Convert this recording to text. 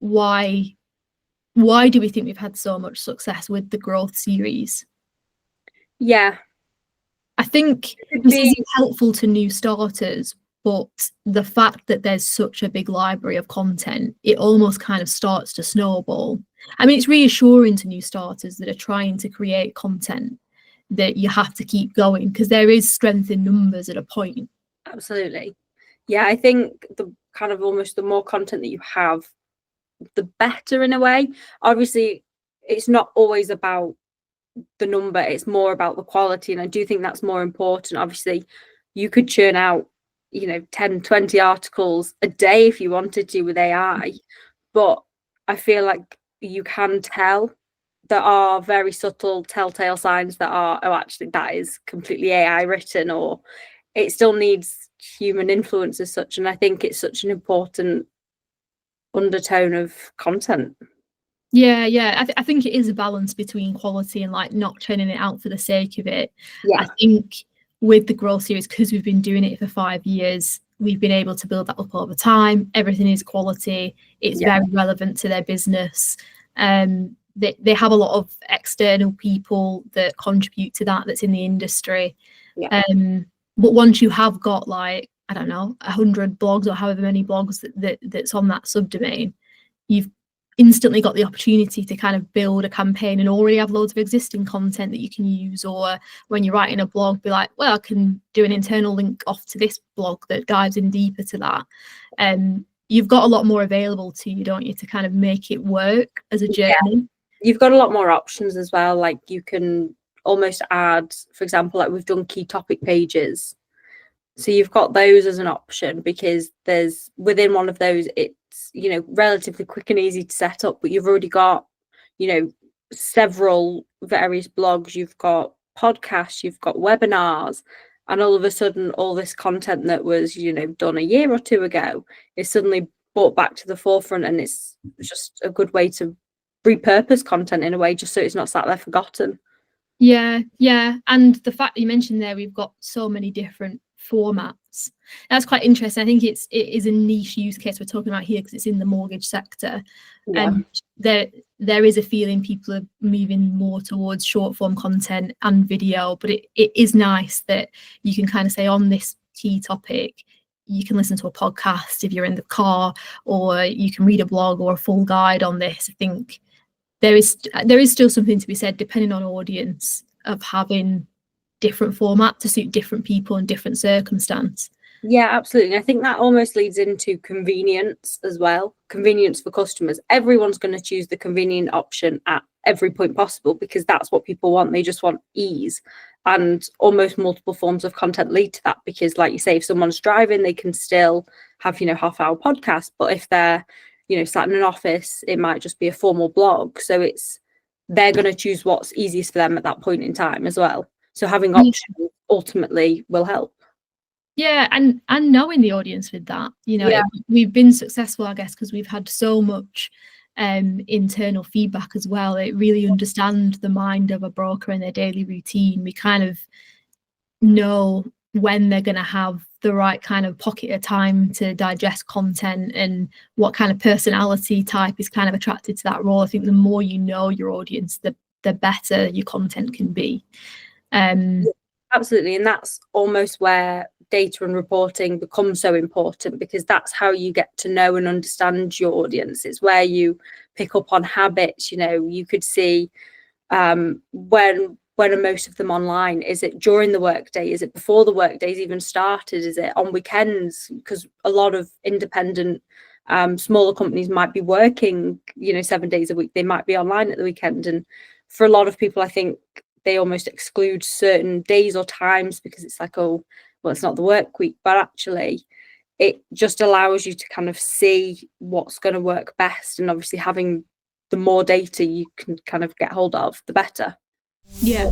why do we think we've had so much success with the growth series? Yeah, I think this is helpful to new starters, but the fact that there's such a big library of content, it almost kind of starts to snowball. I mean, it's reassuring to new starters that are trying to create content that you have to keep going, because there is strength in numbers at a point. Absolutely. Yeah, I think the kind of almost the more content that you have, the better in a way. Obviously, it's not always about the number, it's more about the quality, and I do think that's more important. Obviously, you could churn out 10, 20 articles a day if you wanted to with AI, but I feel like you can tell there are very subtle telltale signs that are, oh, actually that is completely AI written, or it still needs human influence as such. And I think it's such an important undertone of content. Yeah. I think it is a balance between quality and like not churning it out for the sake of it. Yeah. I think with the growth series, because we've been doing it for 5 years, we've been able to build that up over time. Everything is quality. It's very relevant to their business. They have a lot of external people that contribute to that, that's in the industry. Yeah. But once you have got, like, I don't know, 100 blogs or however many blogs that's on that subdomain, you've instantly got the opportunity to kind of build a campaign and already have loads of existing content that you can use. Or when you're writing a blog, be like, well, I can do an internal link off to this blog that dives in deeper to that. You've got a lot more available to you, don't you, to kind of make it work as a journey. Yeah. You've got a lot more options as well. Like you can almost add, for example, like we've done key topic pages. So you've got those as an option, because there's within one of those, it's, relatively quick and easy to set up, but you've already got, several various blogs, you've got podcasts, you've got webinars, and all of a sudden all this content that was, done a year or two ago is suddenly brought back to the forefront, and it's just a good way to repurpose content in a way, just so it's not sat there forgotten. Yeah. And the fact that you mentioned there, we've got so many different formats. That's quite interesting. I think it is a niche use case we're talking about here, because it's in the mortgage sector. Yeah. And there is a feeling people are moving more towards short form content and video, but it is nice that you can kind of say, on this key topic, you can listen to a podcast if you're in the car, or you can read a blog or a full guide on this. I think there is still something to be said, depending on audience, of having different format to suit different people and different circumstance. Yeah, absolutely. I think that almost leads into convenience as well. Convenience for customers. Everyone's going to choose the convenient option at every point possible, because that's what people want. They just want ease, and almost multiple forms of content lead to that, because like you say, if someone's driving, they can still have, half-hour podcast, but if they're, sat in an office, it might just be a formal blog. So they're going to choose what's easiest for them at that point in time as well. So having options ultimately will help. Yeah, and knowing the audience with that, we've been successful, I guess, because we've had so much internal feedback as well. It really understand the mind of a broker and their daily routine. We kind of know when they're going to have the right kind of pocket of time to digest content, and what kind of personality type is kind of attracted to that role. I think the more you know your audience, the better your content can be. Absolutely. And that's almost where data and reporting becomes so important, because that's how you get to know and understand your audience. It's where you pick up on habits. You could see when are most of them online? Is it during the workday? Is it before the workday's even started? Is it on weekends? Because a lot of independent smaller companies might be working 7 days a week. They might be online at the weekend, and for a lot of people, I think they almost exclude certain days or times, because it's like, oh, well, it's not the work week. But actually, it just allows you to kind of see what's going to work best, and obviously having the more data you can kind of get hold of, the better. Yeah.